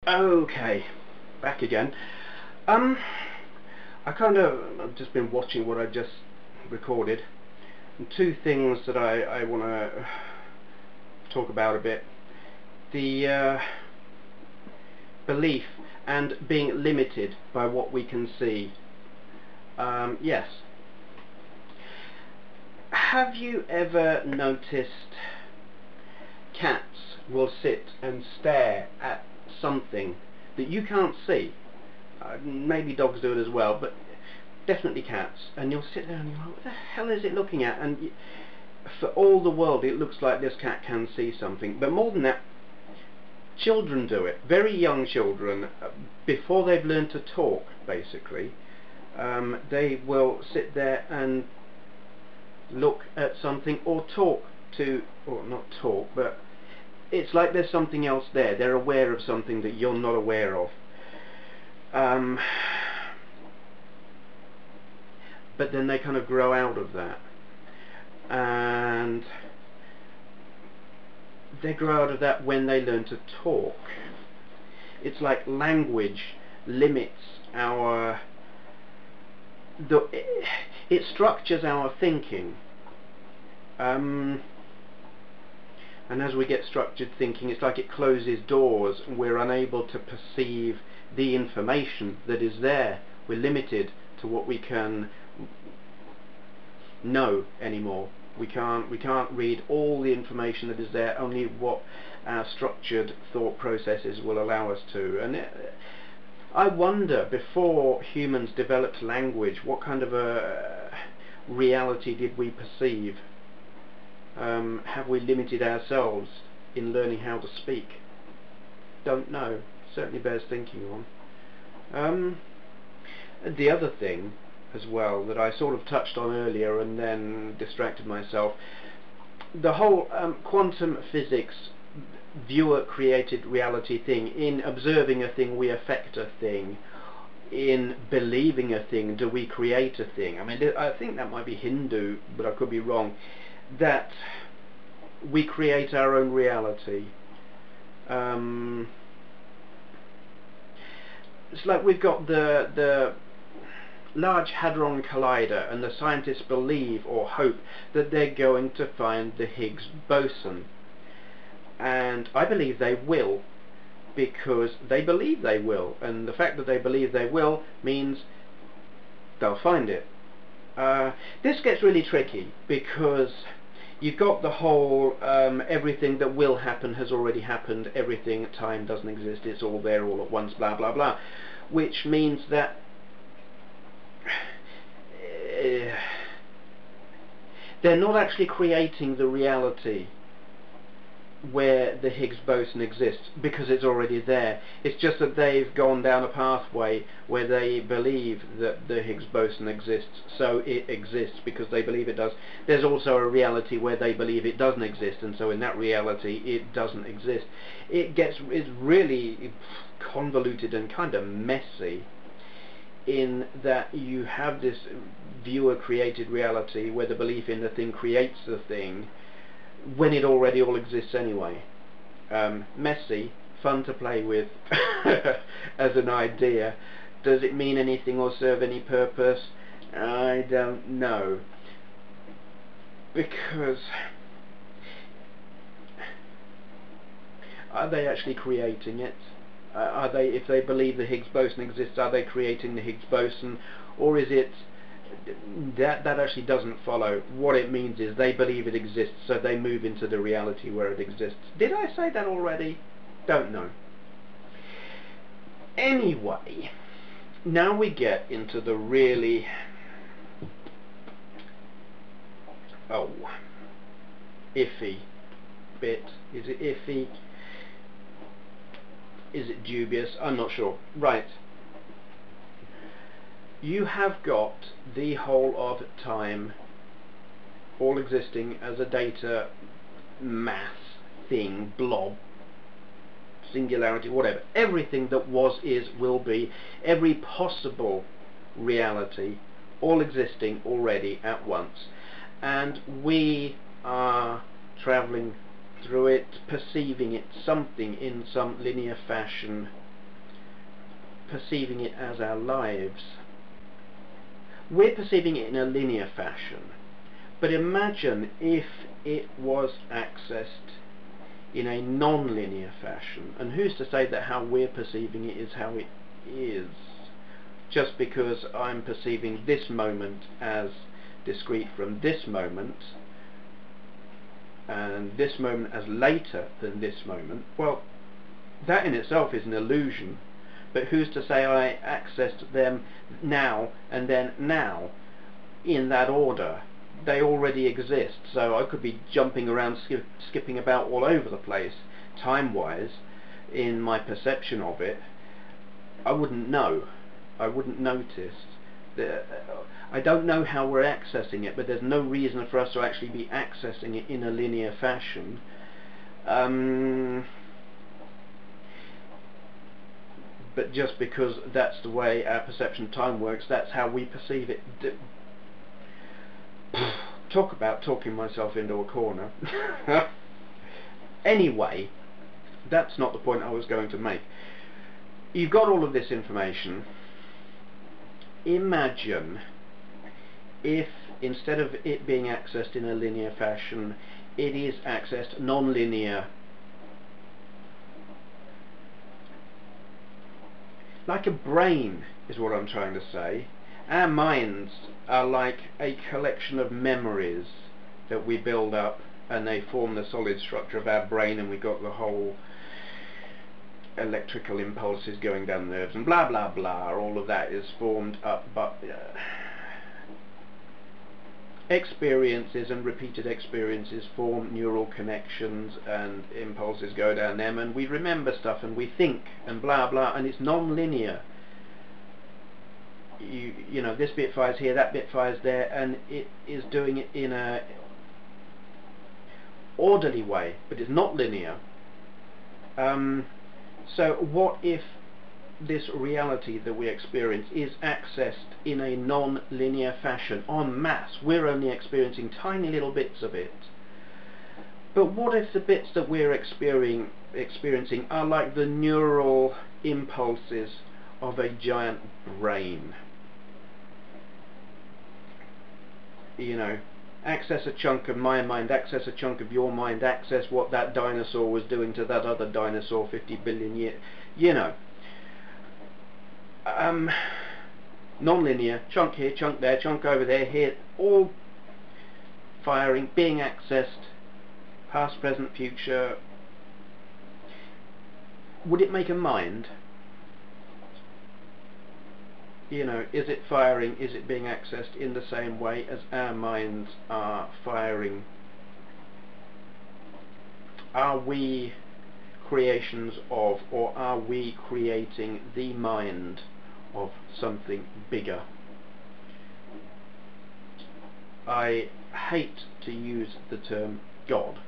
Okay, back again. I've just been watching what I just recorded, and two things that I want to talk about a bit. The belief and being limited by what we can see. Yes. Have you ever noticed cats will sit and stare at something that you can't see? Maybe dogs do it as well, but definitely cats. And you'll sit there and you're like, what the hell is it looking at? And for all the world it looks like this cat can see something. But more than that, children do it. Very young children, before they've learned to talk, basically, they will sit there and look at something or talk to, or not talk, but it's like there's something else there. They're aware of something that you're not aware of. But then they kind of grow out of that, and they grow out of that when they learn to talk. It's like language limits our, it structures our thinking, and as we get structured thinking, it's like it closes doors and we're unable to perceive the information that is there. We're limited to what we can know anymore. We can't read all the information that is there, only what our structured thought processes will allow us to. And I wonder, before humans developed language, what kind of a reality did we perceive? Have we limited ourselves in learning how to speak? Don't know. Certainly bears thinking on. The other thing as well that I sort of touched on earlier and then distracted myself, the whole quantum physics viewer created reality thing. In observing a thing we affect a thing, in believing a thing do we create a thing. I mean, I think that might be Hindu, but I could be wrong, that we create our own reality. It's like we've got the Large Hadron Collider, and the scientists believe or hope that they're going to find the Higgs boson, and I believe they will, because they believe they will, and the fact that they believe they will means they'll find it. This gets really tricky, because you've got the whole everything that will happen has already happened, everything, time doesn't exist, it's all there all at once, blah blah blah, which means that they're not actually creating the reality where the Higgs boson exists, because it's already there. It's just that they've gone down a pathway where they believe that the Higgs boson exists, so it exists because they believe it does. There's also a reality where they believe it doesn't exist, and so in that reality it doesn't exist. It's really convoluted and kind of messy, in that you have this viewer created reality where the belief in the thing creates the thing when it already all exists anyway. Messy, fun to play with as an idea. Does it mean anything or serve any purpose? I don't know, because are they actually creating it? Are they, if they believe the Higgs boson exists, are they creating the Higgs boson, or is it that actually doesn't follow? What it means is they believe it exists, so they move into the reality where it exists. Did I say that already? Don't know. Anyway, now we get into the really iffy bit. Is it iffy? Is it dubious? I'm not sure. Right. You have got the whole of time all existing as a data mass thing, blob, singularity, whatever. Everything that was, is, will be, every possible reality, all existing already at once. And we are travelling through it, perceiving it, something in some linear fashion, perceiving it as our lives, we're perceiving it in a linear fashion. But imagine if it was accessed in a non-linear fashion, and who's to say that how we're perceiving it is how it is, just because I'm perceiving this moment as discrete from this moment, and this moment as later than this moment. Well, that in itself is an illusion, but who's to say I accessed them now and then now in that order? They already exist, so I could be jumping around, skipping about all over the place time-wise in my perception of it. I wouldn't know. I wouldn't notice. I don't know how we're accessing it, but there's no reason for us to actually be accessing it in a linear fashion. But just because that's the way our perception of time works, that's how we perceive it. Talk about talking myself into a corner. Anyway, that's not the point I was going to make. You've got all of this information. Imagine if instead of it being accessed in a linear fashion, it is accessed non-linear. Like a brain is what I'm trying to say. Our minds are like a collection of memories that we build up, and they form the solid structure of our brain, and we've got the whole electrical impulses going down the nerves and blah blah blah. All of that is formed up, but experiences and repeated experiences form neural connections, and impulses go down them, and we remember stuff and we think and blah blah, and it's non-linear. You know, this bit fires here, that bit fires there, and it is doing it in a orderly way, but it's not linear. So what if this reality that we experience is accessed in a non-linear fashion, en masse? We're only experiencing tiny little bits of it. But what if the bits that we're experiencing are like the neural impulses of a giant brain? You know, access a chunk of my mind, access a chunk of your mind, access what that dinosaur was doing to that other dinosaur 50 billion years. You know, non-linear, chunk here, chunk there, chunk over there, here, all firing, being accessed, past, present, future. Would it make a mind? You know, is it firing, is it being accessed in the same way as our minds are firing? Are we creations of, or are we creating the mind of something bigger? I hate to use the term God,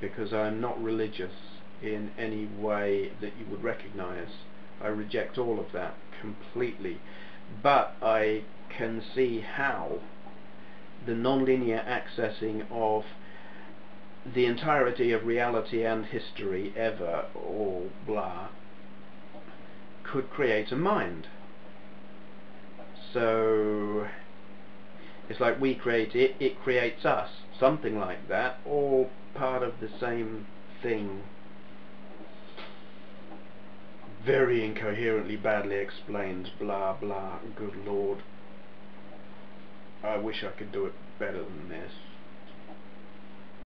because I'm not religious in any way that you would recognize. I reject all of that completely, but I can see how the non-linear accessing of the entirety of reality and history ever, all blah, could create a mind. So it's like we create it, it creates us, something like that, all part of the same thing. Very incoherently, badly explained, blah blah. Good Lord, I wish I could do it better than this.